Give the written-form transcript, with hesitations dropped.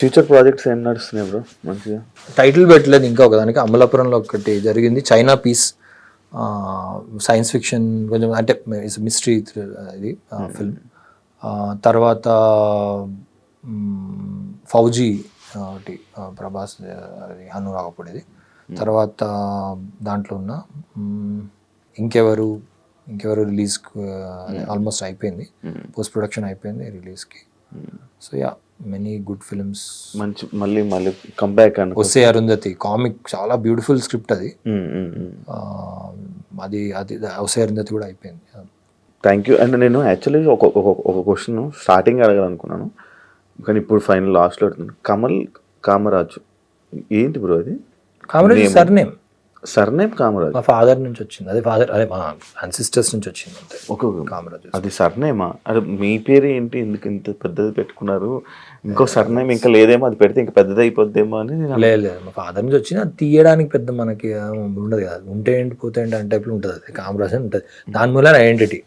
Future projects ఏం నడుస్తున్నాయి bro మంచిగా? టైటిల్ పెట్టలేదు ఇంకా. ఒకదానికి అమలాపురంలో ఒకటి జరిగింది, చైనా పీస్, సైన్స్ ఫిక్షన్ కొంచెం, అంటే మిస్టరీ ఇది ఫిల్మ్. తర్వాత ఫౌజీ ఒకటి, ప్రభాస్ అది అనురాగపడేది. తర్వాత దాంట్లో ఉన్న ఇంకెవరు రిలీజ్ ఆల్మోస్ట్ అయిపోయింది, పోస్ట్ ప్రొడక్షన్ అయిపోయింది రిలీజ్కి. So yeah, many good films. మంచి మళ్ళీ కంబ్యాక్ అని వస్తే అరుంధతి కామిక్, చాలా బ్యూటిఫుల్ స్క్రిప్ట్ అది. అది వస్తే అరుంధతి కూడా అయిపోయింది. Thank you. అండ్ నేను యాక్చువల్లీ ఒక క్వశ్చన్ స్టార్టింగ్ అడగాలనుకున్నాను, కానీ ఇప్పుడు ఫైనల్ లాస్ట్లో అడుగుతున్నాను. కమల్ కామరాజు ఏంటి బ్రో అది? కామరాజ్ సర్నేమ్. సర్నేమ్ కామరాజ్ మా ఫాదర్ నుంచి వచ్చింది, అదే మా అన్సిస్టర్స్ నుంచి వచ్చింది అంతే. కామరాజ్ అది సర్నేమా? అది మీ పేరు ఏంటి, ఎందుకు ఇంత పెద్దది పెట్టుకున్నారు? ఇంకో సర్నేమ్ ఇంకా లేదేమో, అది పెడితే ఇంకా పెద్దది అయిపోద్దేమో అని. లేదు, మా ఫాదర్ నుంచి వచ్చింది. అది తీయడానికి పెద్ద మనకి ఉండదు కదా, ఉంటే ఏంటి పోతే ఏంటి అంటే టైప్లో ఉంటుంది. అది కామరాజ్ అని ఉంటుంది, దాని మూలన ఐడెంటిటీ.